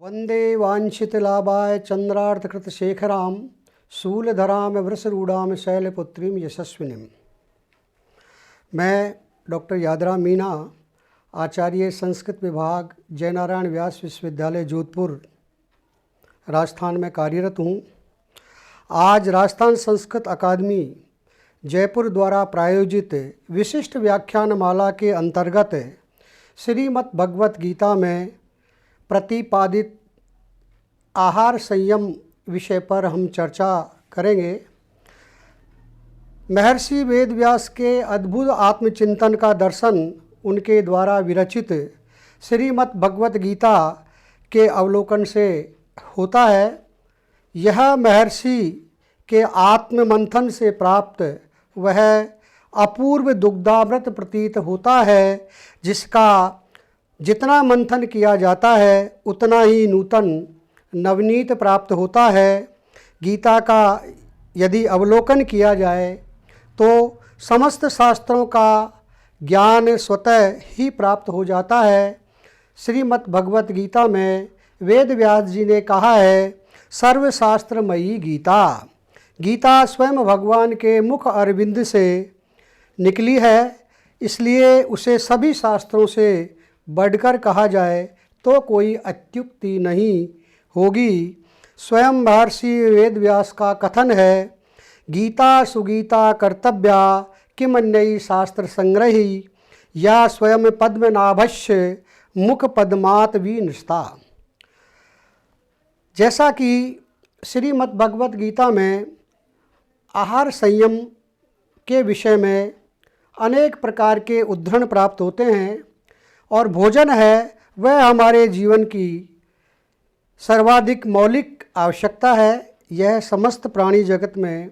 वंदे वांछितलाभाय चंद्रार्धकृतशेखरां शूलधरां वृषरूढ़ां शैलपुत्रीं यशस्विनीं। मैं डॉक्टर यादराम मीना, आचार्य संस्कृत विभाग, जयनारायण व्यास विश्वविद्यालय जोधपुर, राजस्थान में कार्यरत हूँ। आज राजस्थान संस्कृत अकादमी जयपुर द्वारा प्रायोजित विशिष्ट व्याख्यान माला के अंतर्गत श्रीमद् भगवत गीता में प्रतिपादित आहार संयम विषय पर हम चर्चा करेंगे। महर्षि वेदव्यास के अद्भुत आत्मचिंतन का दर्शन उनके द्वारा विरचित श्रीमद् भगवत गीता के अवलोकन से होता है। यह महर्षि के आत्ममंथन से प्राप्त वह अपूर्व दुग्धामृत प्रतीत होता है, जिसका जितना मंथन किया जाता है उतना ही नूतन नवनीत प्राप्त होता है। गीता का यदि अवलोकन किया जाए तो समस्त शास्त्रों का ज्ञान स्वतः ही प्राप्त हो जाता है। श्रीमद् भगवत गीता में वेद व्यास जी ने कहा है, सर्वशास्त्रमयी गीता। गीता स्वयं भगवान के मुख अरविंद से निकली है, इसलिए उसे सभी शास्त्रों से बढ़कर कहा जाए तो कोई अत्युक्ति नहीं होगी। स्वयं महर्षि वेदव्यास का कथन है, गीता सुगीता कर्तव्या किमन्ययी शास्त्र संग्रही या स्वयं पद्मनाभस्य मुख पद्मात विनिष्ठा। जैसा कि श्रीमद् भगवत गीता में आहार संयम के विषय में अनेक प्रकार के उद्धरण प्राप्त होते हैं और भोजन है वह हमारे जीवन की सर्वाधिक मौलिक आवश्यकता है। यह समस्त प्राणी जगत में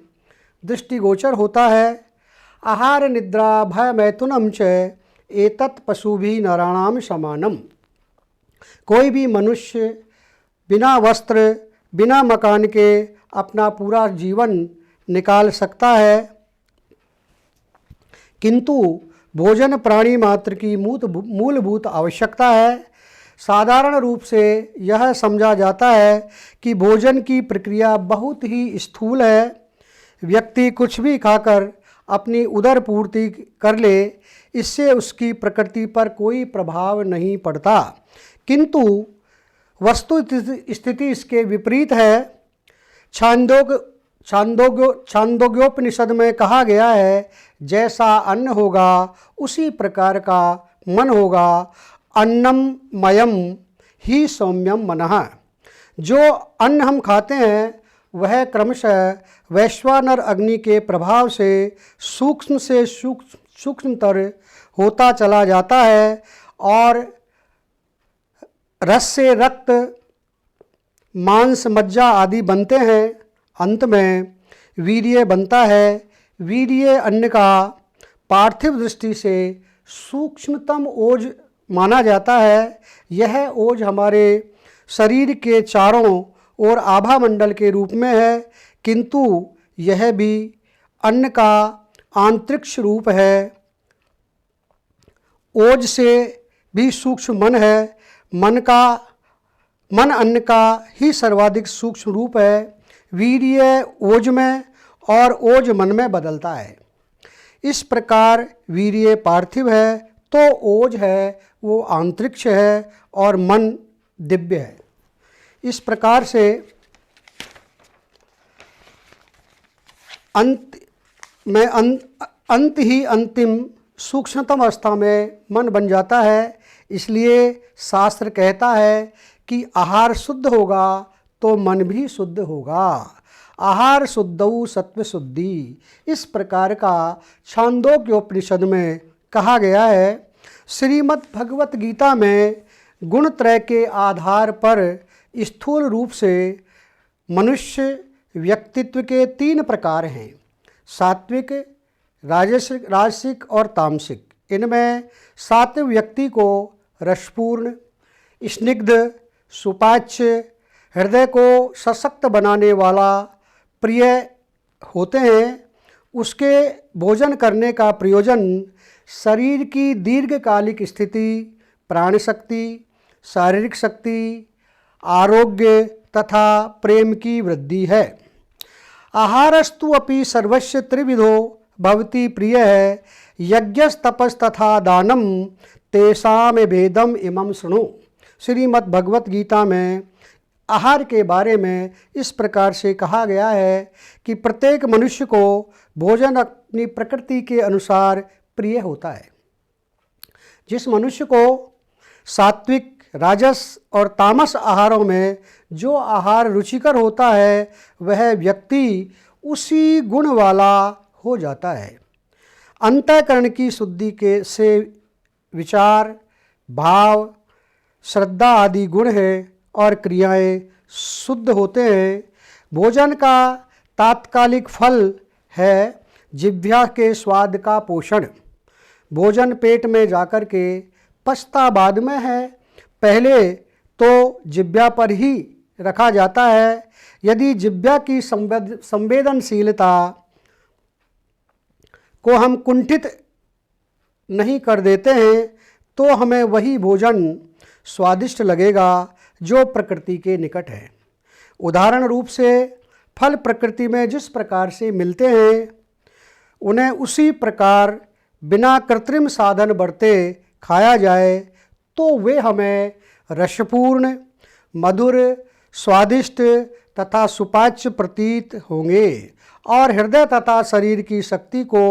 दृष्टिगोचर होता है। आहार निद्रा भय मैथुनम च एतत् पशुभिः नराणाम समानम। कोई भी मनुष्य बिना वस्त्र बिना मकान के अपना पूरा जीवन निकाल सकता है, किंतु भोजन प्राणी मात्र की मूलभूत आवश्यकता है। साधारण रूप से यह समझा जाता है कि भोजन की प्रक्रिया बहुत ही स्थूल है। व्यक्ति कुछ भी खाकर अपनी उदर पूर्ति कर ले, इससे उसकी प्रकृति पर कोई प्रभाव नहीं पड़ता, किंतु वस्तु स्थिति इसके विपरीत है। छांदोग्योपनिषद में कहा गया है, जैसा अन्न होगा उसी प्रकार का मन होगा। अन्नम मयम ही सौम्यम मनः। जो अन्न हम खाते हैं वह क्रमशः वैश्वानर अग्नि के प्रभाव से सूक्ष्मतर होता चला जाता है और रस से रक्त मांस मज्जा आदि बनते हैं। अंत में वीर्य बनता है। वीर्य अन्न का पार्थिव दृष्टि से सूक्ष्मतम ओज माना जाता है। यह ओज हमारे शरीर के चारों ओर आभा मंडल के रूप में है, किंतु यह भी अन्न का आंतरिक रूप है। ओज से भी सूक्ष्म मन है। मन अन्न का ही सर्वाधिक सूक्ष्म रूप है। वीर्य ओज में और ओज मन में बदलता है। इस प्रकार वीर्य पार्थिव है तो ओज है वो आंतरिक्ष है और मन दिव्य है। इस प्रकार से अंत ही अंतिम सूक्ष्मतम अवस्था में मन बन जाता है। इसलिए शास्त्र कहता है कि आहार शुद्ध होगा तो मन भी शुद्ध होगा। आहार शुद्धौ सत्व शुद्धि, इस प्रकार का छांदोग्योपनिषद में कहा गया है। श्रीमद् भगवत गीता में गुणत्रय के आधार पर स्थूल रूप से मनुष्य व्यक्तित्व के 3 प्रकार हैं, सात्विक, राजसिक और तामसिक। इनमें सात्विक व्यक्ति को रसपूर्ण, स्निग्ध, सुपाच्य, हृदय को सशक्त बनाने वाला प्रिय होते हैं। उसके भोजन करने का प्रयोजन शरीर की दीर्घकालिक स्थिति, प्राण शक्ति, शारीरिक शक्ति आरोग्य तथा प्रेम की वृद्धि है। आहारस्तु अपि सर्वस्य त्रिविधो भवति प्रिय है, यज्ञस तपस तथा दानम तेषाम भेदम इमं शृणु। श्रीमद् भगवत गीता में आहार के बारे में इस प्रकार से कहा गया है कि प्रत्येक मनुष्य को भोजन अपनी प्रकृति के अनुसार प्रिय होता है। जिस मनुष्य को सात्विक, राजस और तामस आहारों में जो आहार रुचिकर होता है, वह व्यक्ति उसी गुण वाला हो जाता है। अंतःकरण की शुद्धि से विचार, भाव, श्रद्धा आदि गुण हैं और क्रियाएं शुद्ध होते हैं। भोजन का तात्कालिक फल है जिह्वा के स्वाद का पोषण। भोजन पेट में जाकर के पचता बाद में है। पहले तो जिह्वा पर ही रखा जाता है। यदि जिह्वा की संवेदनशीलता को हम कुंठित नहीं कर देते हैं तो हमें वही भोजन स्वादिष्ट लगेगा जो प्रकृति के निकट है। उदाहरण रूप से फल प्रकृति में जिस प्रकार से मिलते हैं, उन्हें उसी प्रकार बिना कृत्रिम साधन बरते खाया जाए तो वे हमें रसपूर्ण, मधुर, स्वादिष्ट तथा सुपाच्य प्रतीत होंगे और हृदय तथा शरीर की शक्ति को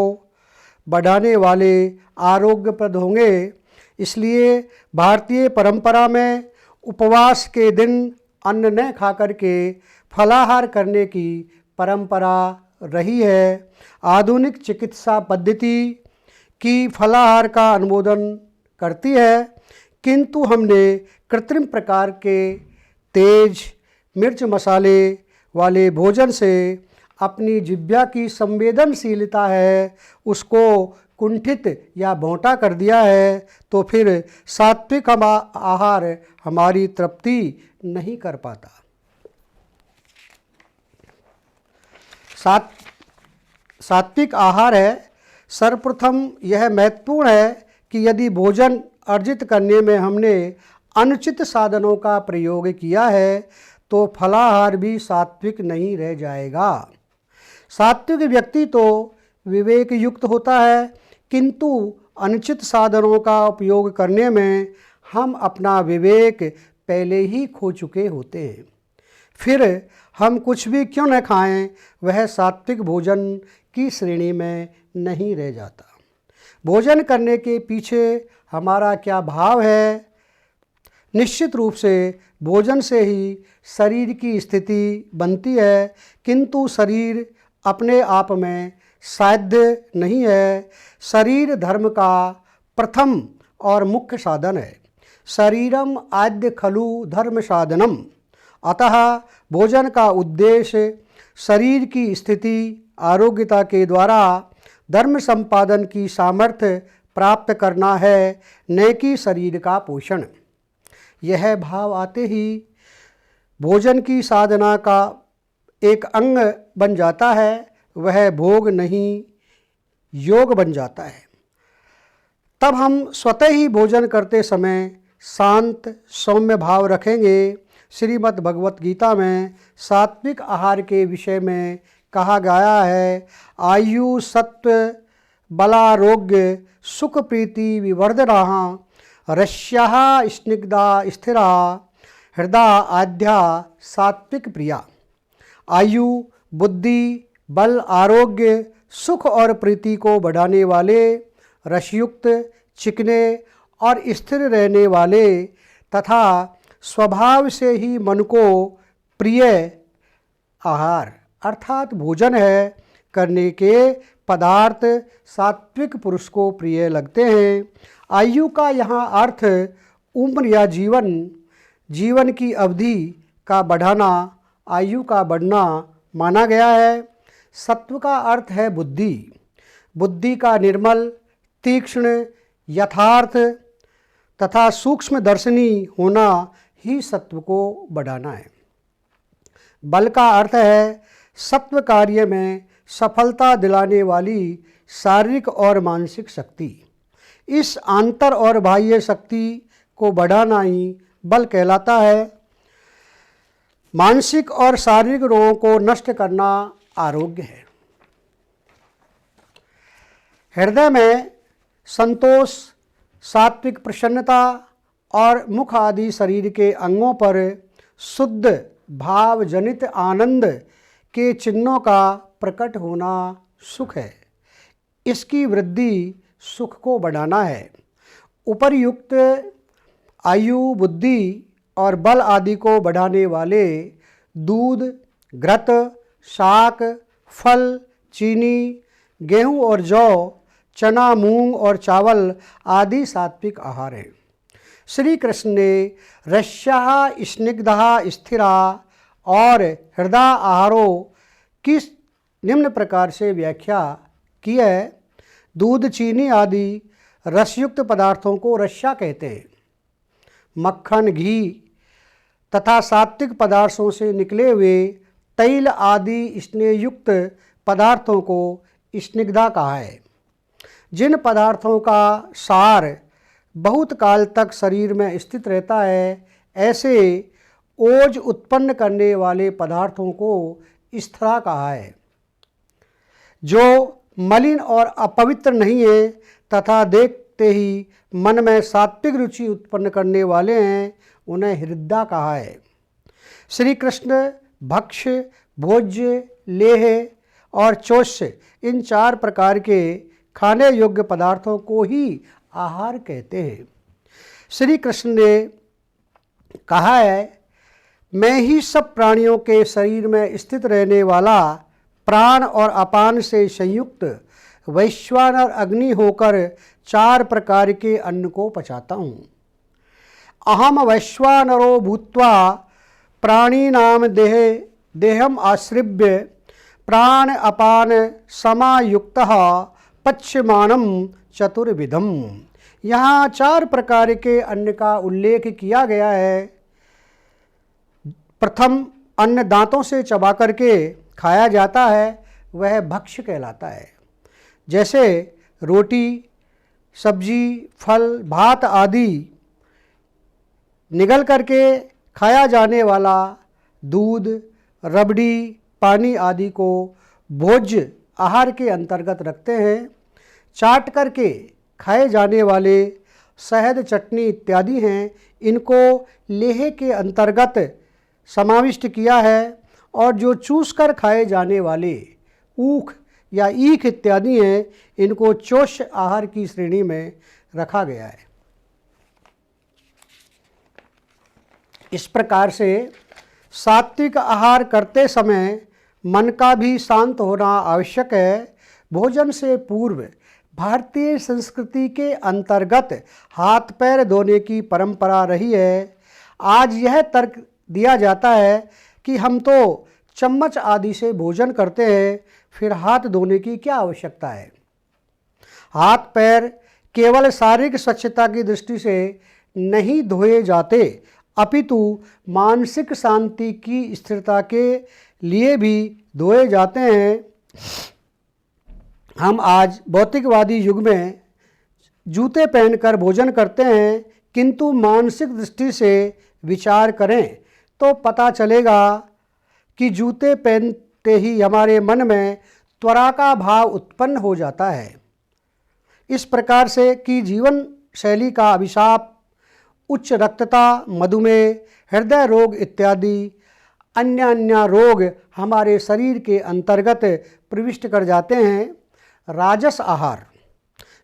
बढ़ाने वाले आरोग्यप्रद होंगे। इसलिए भारतीय परंपरा में उपवास के दिन अन्न न खाकर के फलाहार करने की परंपरा रही है। आधुनिक चिकित्सा पद्धति की फलाहार का अनुमोदन करती है, किंतु हमने कृत्रिम प्रकार के तेज मिर्च मसाले वाले भोजन से अपनी जिह्वा की संवेदनशीलता है उसको कुंठित या भोंटा कर दिया है, तो फिर सात्विक आहार हमारी तृप्ति नहीं कर पाता। सात्विक आहार है, सर्वप्रथम यह महत्वपूर्ण है कि यदि भोजन अर्जित करने में हमने अनुचित साधनों का प्रयोग किया है तो फलाहार भी सात्विक नहीं रह जाएगा। सात्विक व्यक्ति तो विवेक युक्त होता है, किंतु अनुचित साधनों का उपयोग करने में हम अपना विवेक पहले ही खो चुके होते हैं। फिर हम कुछ भी क्यों न खाएं, वह सात्विक भोजन की श्रेणी में नहीं रह जाता। भोजन करने के पीछे हमारा क्या भाव है? निश्चित रूप से भोजन से ही शरीर की स्थिति बनती है, किंतु शरीर अपने आप में साध्य नहीं है। शरीर धर्म का प्रथम और मुख्य साधन है। शरीरम आद्य खलु धर्म साधनम। अतः भोजन का उद्देश्य शरीर की स्थिति आरोग्यता के द्वारा धर्म संपादन की सामर्थ्य प्राप्त करना है, न कि शरीर का पोषण। यह भाव आते ही भोजन की साधना का एक अंग बन जाता है, वह भोग नहीं योग बन जाता है। तब हम स्वतः ही भोजन करते समय शांत सौम्य भाव रखेंगे। श्रीमद् भगवत गीता में सात्विक आहार के विषय में कहा गया है, आयु सत्व बलारोग्य सुख प्रीति विवर्धना रस्याः स्निग्धा स्थिरा हृदय आद्या सात्विक प्रिया। आयु, बुद्धि, बल, आरोग्य, सुख और प्रीति को बढ़ाने वाले, रसयुक्त, चिकने और स्थिर रहने वाले तथा स्वभाव से ही मन को प्रिय आहार अर्थात भोजन है करने के पदार्थ सात्विक पुरुष को प्रिय लगते हैं। आयु का यहाँ अर्थ उम्र या जीवन की अवधि का बढ़ाना, आयु का बढ़ना माना गया है। सत्व का अर्थ है बुद्धि का निर्मल, तीक्ष्ण, यथार्थ तथा सूक्ष्म दर्शनी होना ही सत्व को बढ़ाना है। बल का अर्थ है सत्व कार्य में सफलता दिलाने वाली शारीरिक और मानसिक शक्ति। इस आंतर और बाह्य शक्ति को बढ़ाना ही बल कहलाता है। मानसिक और शारीरिक रोगों को नष्ट करना आरोग्य है। हृदय में संतोष, सात्विक प्रसन्नता और मुख आदि शरीर के अंगों पर शुद्ध भाव जनित आनंद के चिन्हों का प्रकट होना सुख है। इसकी वृद्धि सुख को बढ़ाना है। उपर्युक्त आयु, बुद्धि और बल आदि को बढ़ाने वाले दूध, घृत, शाक, फल, चीनी, गेहूँ और जौ, चना, मूंग और चावल आदि सात्विक आहार हैं। श्री कृष्ण ने रस्याः स्निग्धाः स्थिरा और हृदय आहारों की निम्न प्रकार से व्याख्या की है। दूध, चीनी आदि रसयुक्त पदार्थों को रस्या कहते हैं। मक्खन, घी तथा सात्विक पदार्थों से निकले हुए तैल आदि स्नेहयुक्त पदार्थों को स्निग्धा कहा है। जिन पदार्थों का सार बहुत काल तक शरीर में स्थित रहता है, ऐसे ओज उत्पन्न करने वाले पदार्थों को स्थिरा कहा है। जो मलिन और अपवित्र नहीं है तथा देखते ही मन में सात्विक रुचि उत्पन्न करने वाले हैं, उन्हें हृदय कहा है। श्री कृष्ण भक्ष्य, भोज्य, लेह और चोष्य इन 4 प्रकार के खाने योग्य पदार्थों को ही आहार कहते हैं। श्री कृष्ण ने कहा है, मैं ही सब प्राणियों के शरीर में स्थित रहने वाला प्राण और अपान से संयुक्त वैश्वानर अग्नि होकर 4 प्रकार के अन्न को पचाता हूँ। अहम वैश्वानरो भूत्वा प्राणीनाम देहम आश्रिभ्य प्राण अपान समायुक्तः पच्यमानम चतुर्विधम। यहाँ 4 प्रकार के अन्न का उल्लेख किया गया है। प्रथम अन्न दांतों से चबा करके खाया जाता है, वह भक्ष्य कहलाता है। जैसे रोटी, सब्जी, फल, भात आदि निगल करके खाया जाने वाला दूध, रबड़ी, पानी आदि को भोज्य आहार के अंतर्गत रखते हैं। चाट करके खाए जाने वाले शहद, चटनी इत्यादि हैं, इनको लेह के अंतर्गत समाविष्ट किया है। और जो चूस कर खाए जाने वाले ऊख या ईख इत्यादि हैं, इनको चोष्य आहार की श्रेणी में रखा गया है। इस प्रकार से सात्विक आहार करते समय मन का भी शांत होना आवश्यक है। भोजन से पूर्व भारतीय संस्कृति के अंतर्गत हाथ पैर धोने की परंपरा रही है। आज यह तर्क दिया जाता है कि हम तो चम्मच आदि से भोजन करते हैं, फिर हाथ धोने की क्या आवश्यकता है। हाथ पैर केवल शारीरिक स्वच्छता की दृष्टि से नहीं धोए जाते, अपितु मानसिक शांति की स्थिरता के लिए भी धोए जाते हैं। हम आज भौतिकवादी युग में जूते पहनकर भोजन करते हैं, किंतु मानसिक दृष्टि से विचार करें तो पता चलेगा कि जूते पहनते ही हमारे मन में त्वरा का भाव उत्पन्न हो जाता है। इस प्रकार से कि जीवन शैली का अभिशाप, उच्च रक्तता, मधुमेह, हृदय रोग इत्यादि अन्य रोग हमारे शरीर के अंतर्गत प्रविष्ट कर जाते हैं। राजस आहार,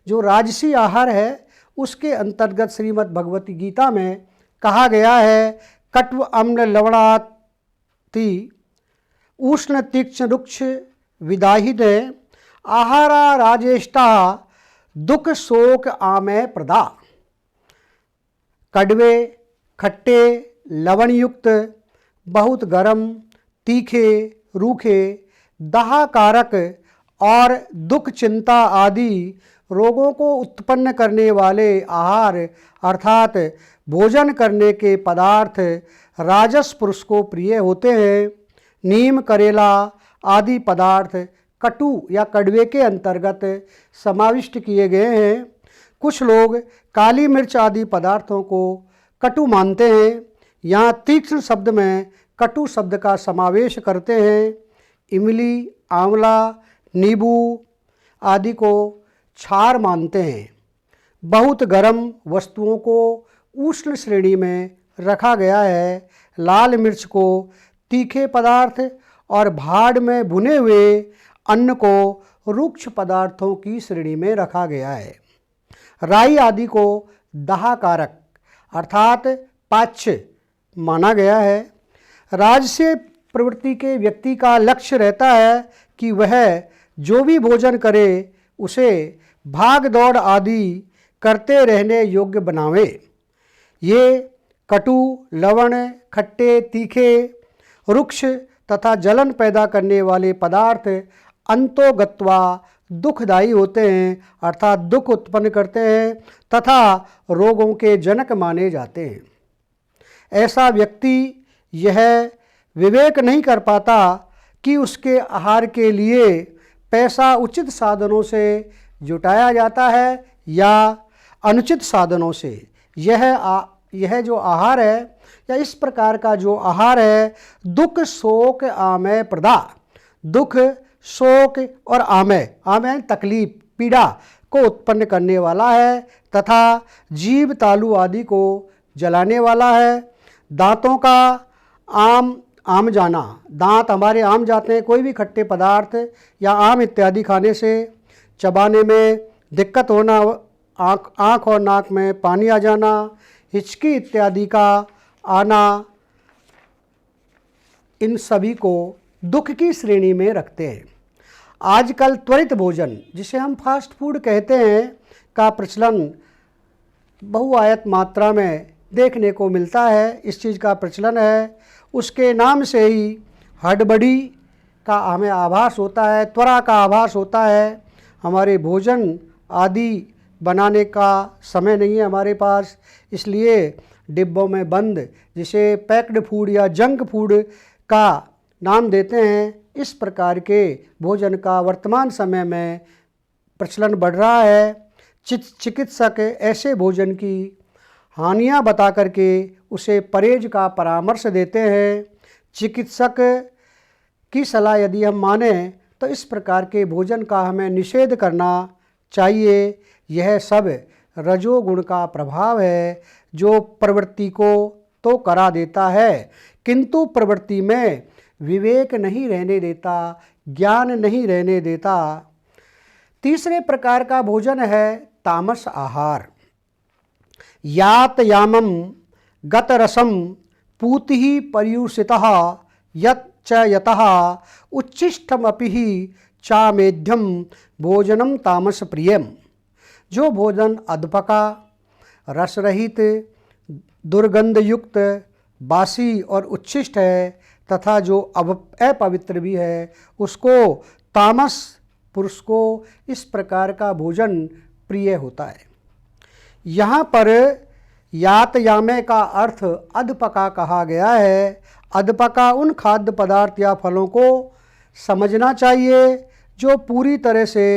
जो राजसी आहार है, उसके अंतर्गत श्रीमद् भगवती गीता में कहा गया है, कट्व अम्ल लवणाति उष्ण तीक्ष्ण रुक्ष विदाहित आहारा राजेष्टा दुख शोक आमय प्रदा। कड़वे, खट्टे, लवणयुक्त, बहुत गर्म, तीखे, रूखे, दाहकारक और दुख, चिंता आदि रोगों को उत्पन्न करने वाले आहार अर्थात भोजन करने के पदार्थ राजस पुरुष को प्रिय होते हैं। नीम, करेला आदि पदार्थ कटु या कड़वे के अंतर्गत समाविष्ट किए गए हैं। कुछ लोग काली मिर्च आदि पदार्थों को कटु मानते हैं। यहाँ तीक्ष्ण शब्द में कटु शब्द का समावेश करते हैं। इमली, आंवला, नींबू आदि को क्षार मानते हैं। बहुत गर्म वस्तुओं को उष्ण श्रेणी में रखा गया है। लाल मिर्च को तीखे पदार्थ और भाड़ में भुने हुए अन्न को रुक्ष पदार्थों की श्रेणी में रखा गया है। राई आदि को दाहकारक अर्थात पाच्य माना गया है। राजसी प्रवृत्ति के व्यक्ति का लक्ष्य रहता है कि वह जो भी भोजन करे उसे भाग दौड़ आदि करते रहने योग्य बनावे। ये कटु, लवण, खट्टे, तीखे, रुक्ष तथा जलन पैदा करने वाले पदार्थ अंतोगत्वा दुखदायी होते हैं, अर्थात दुख उत्पन्न करते हैं तथा रोगों के जनक माने जाते हैं। ऐसा व्यक्ति यह विवेक नहीं कर पाता कि उसके आहार के लिए पैसा उचित साधनों से जुटाया जाता है या अनुचित साधनों से। यह जो आहार है या इस प्रकार का जो आहार है, दुख शोक आमय प्रदा, दुख शोक और आमय तकलीफ, पीड़ा को उत्पन्न करने वाला है तथा जीभ, तालु आदि को जलाने वाला है। दांतों का आम जाना, दांत हमारे आम जाते हैं। कोई भी खट्टे पदार्थ या आम इत्यादि खाने से चबाने में दिक्कत होना, आँख और नाक में पानी आ जाना, हिचकी इत्यादि का आना, इन सभी को दुख की श्रेणी में रखते हैं। आजकल त्वरित भोजन, जिसे हम फास्ट फूड कहते हैं, का प्रचलन बहुआयत मात्रा में देखने को मिलता है। इस चीज़ का प्रचलन है, उसके नाम से ही हड़बड़ी का हमें आभास होता है, त्वरा का आभास होता है। हमारे भोजन आदि बनाने का समय नहीं है हमारे पास, इसलिए डिब्बों में बंद, जिसे पैक्ड फूड या जंक फूड का नाम देते हैं, इस प्रकार के भोजन का वर्तमान समय में प्रचलन बढ़ रहा है। चिकित्सक ऐसे भोजन की हानियां बता करके उसे परहेज का परामर्श देते हैं। चिकित्सक की सलाह यदि हम माने तो इस प्रकार के भोजन का हमें निषेध करना चाहिए। यह सब रजोगुण का प्रभाव है जो प्रवृत्ति को तो करा देता है किंतु प्रवृत्ति में विवेक नहीं रहने देता, ज्ञान नहीं रहने देता। तीसरे प्रकार का भोजन है तामस आहार। यात यामम गत रसम पूति पर्युषितः यच्च यतः उच्छिष्टमपि चामेध्यम भोजनम तामस प्रियम। जो भोजन अधपका, रसरहित, दुर्गंध युक्त, बासी और उच्छिष्ट है तथा जो अपवित्र भी है, उसको तामस पुरुष को इस प्रकार का भोजन प्रिय होता है। यहाँ पर यातयामे का अर्थ अधपका कहा गया है। अधपका उन खाद्य पदार्थ या फलों को समझना चाहिए जो पूरी तरह से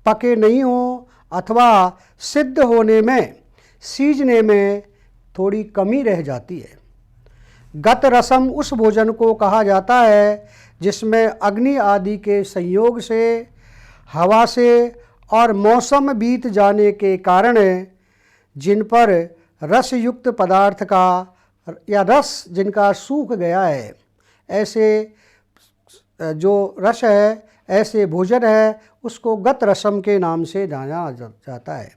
पके नहीं हो अथवा सिद्ध होने में, सीजने में थोड़ी कमी रह जाती है। गत रसम उस भोजन को कहा जाता है जिसमें अग्नि आदि के संयोग से, हवा से और मौसम बीत जाने के कारण जिन पर रस युक्त पदार्थ का या रस जिनका सूख गया है, ऐसे जो रस है, ऐसे भोजन है, उसको गत रसम के नाम से जाना जाता है।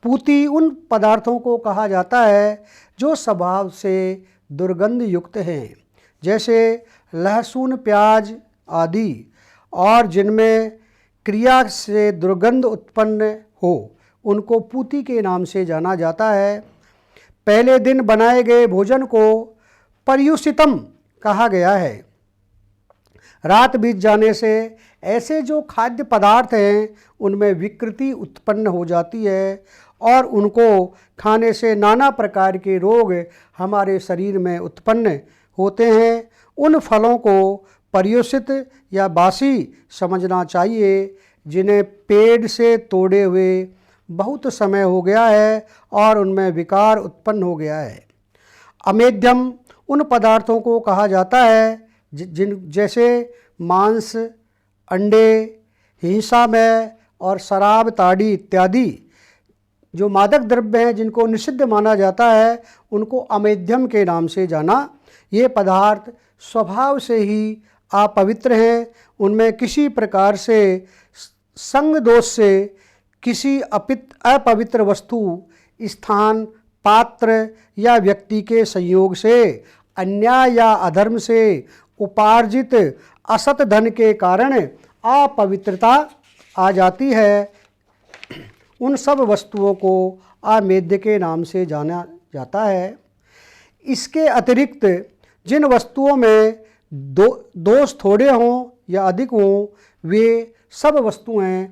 पूति उन पदार्थों को कहा जाता है जो स्वभाव से दुर्गंध युक्त हैं, जैसे लहसुन, प्याज आदि, और जिनमें क्रिया से दुर्गंध उत्पन्न हो, उनको पूति के नाम से जाना जाता है। पहले दिन बनाए गए भोजन को पर्युषितम कहा गया है। रात बीत जाने से ऐसे जो खाद्य पदार्थ हैं उनमें विकृति उत्पन्न हो जाती है और उनको खाने से नाना प्रकार के रोग हमारे शरीर में उत्पन्न होते हैं। उन फलों को पर्युषित या बासी समझना चाहिए जिन्हें पेड़ से तोड़े हुए बहुत समय हो गया है और उनमें विकार उत्पन्न हो गया है। अमेध्यम उन पदार्थों को कहा जाता है जैसे मांस, अंडे, हिंसामय और शराब, ताड़ी इत्यादि जो मादक द्रव्य हैं जिनको निषिद्ध माना जाता है, उनको अमेध्यम के नाम से जाना। ये पदार्थ स्वभाव से ही अपवित्र हैं। उनमें किसी प्रकार से संग दोष से किसी अपवित्र वस्तु, स्थान, पात्र या व्यक्ति के संयोग से, अन्याय या अधर्म से उपार्जित असत धन के कारण अपवित्रता आ जाती है। उन सब वस्तुओं को अमेध्य के नाम से जाना जाता है। इसके अतिरिक्त जिन वस्तुओं में दोष थोड़े हों या अधिक हों, वे सब वस्तुएं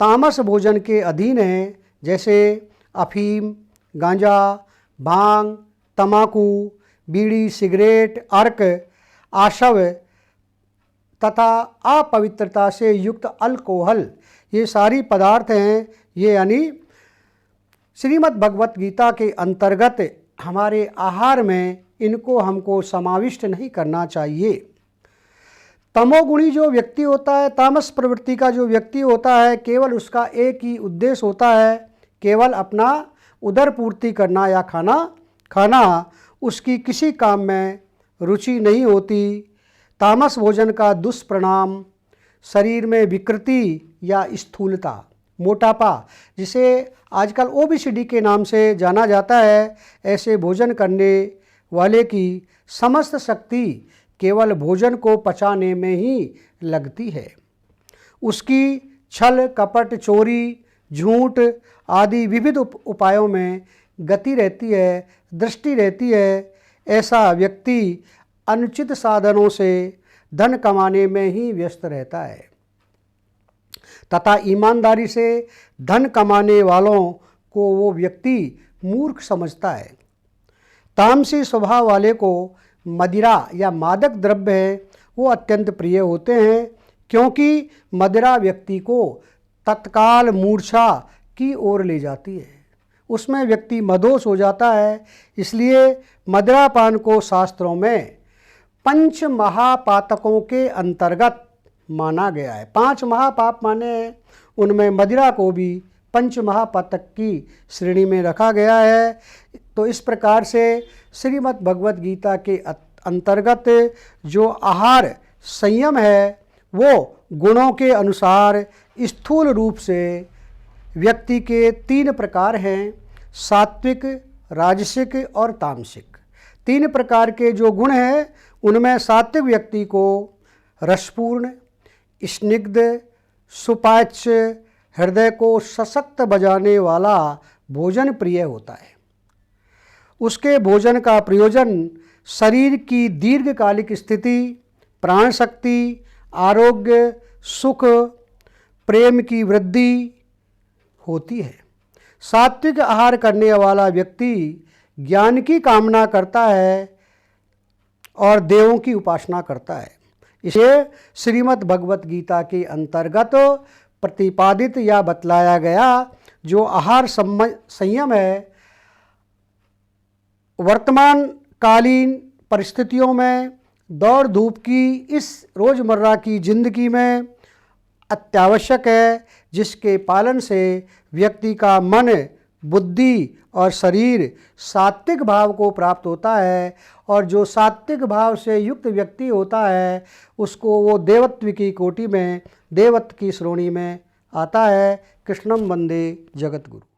तामस भोजन के अधीन हैं, जैसे अफीम, गांजा, भांग, तंबाकू, बीड़ी, सिगरेट, अर्क, आशव तथा अपवित्रता से युक्त अल्कोहल। ये सारी पदार्थ हैं। ये यानी श्रीमद् भगवत गीता के अंतर्गत हमारे आहार में इनको हमको समाविष्ट नहीं करना चाहिए। तमोगुणी जो व्यक्ति होता है, तामस प्रवृत्ति का जो व्यक्ति होता है, केवल उसका एक ही उद्देश्य होता है, केवल अपना उदर पूर्ति करना या खाना। उसकी किसी काम में रुचि नहीं होती। तामस भोजन का दुष्परिणाम शरीर में विकृति या स्थूलता, मोटापा, जिसे आजकल ओबेसिटी के नाम से जाना जाता है, ऐसे भोजन करने वाले की समस्त शक्ति केवल भोजन को पचाने में ही लगती है। उसकी छल, कपट, चोरी, झूठ आदि विविध उपायों में गति रहती है, दृष्टि रहती है। ऐसा व्यक्ति अनुचित साधनों से धन कमाने में ही व्यस्त रहता है तथा ईमानदारी से धन कमाने वालों को वो व्यक्ति मूर्ख समझता है। तामसी स्वभाव वाले को मदिरा या मादक द्रव्य है वो अत्यंत प्रिय होते हैं, क्योंकि मदिरा व्यक्ति को तत्काल मूर्छा की ओर ले जाती है। उसमें व्यक्ति मदोष हो जाता है। इसलिए मदिरापान को शास्त्रों में पंच महापातकों के अंतर्गत माना गया है। 5 महापाप माने हैं, उनमें मदिरा को भी पंच महापातक की श्रेणी में रखा गया है। तो इस प्रकार से श्रीमद् भगवत गीता के अंतर्गत जो आहार संयम है वो गुणों के अनुसार स्थूल रूप से व्यक्ति के 3 प्रकार हैं, सात्विक, राजसिक और तामसिक। 3 प्रकार के जो गुण हैं उनमें सात्विक व्यक्ति को रसपूर्ण, स्निग्ध, सुपाच्य, हृदय को सशक्त बजाने वाला भोजन प्रिय होता है। उसके भोजन का प्रयोजन शरीर की दीर्घकालिक स्थिति, प्राण शक्ति, आरोग्य, सुख, प्रेम की वृद्धि होती है। सात्विक आहार करने वाला व्यक्ति ज्ञान की कामना करता है और देवों की उपासना करता है। इसे श्रीमद् भगवत गीता के अंतर्गत प्रतिपादित या बतलाया गया जो आहार संयम है, वर्तमान कालीन परिस्थितियों में दौड़ धूप की इस रोज़मर्रा की ज़िंदगी में अत्यावश्यक है, जिसके पालन से व्यक्ति का मन, बुद्धि और शरीर सात्विक भाव को प्राप्त होता है। और जो सात्विक भाव से युक्त व्यक्ति होता है उसको वो देवत्व की कोटि में, देवत्व की श्रेणी में आता है। कृष्णम वंदे जगतगुरु।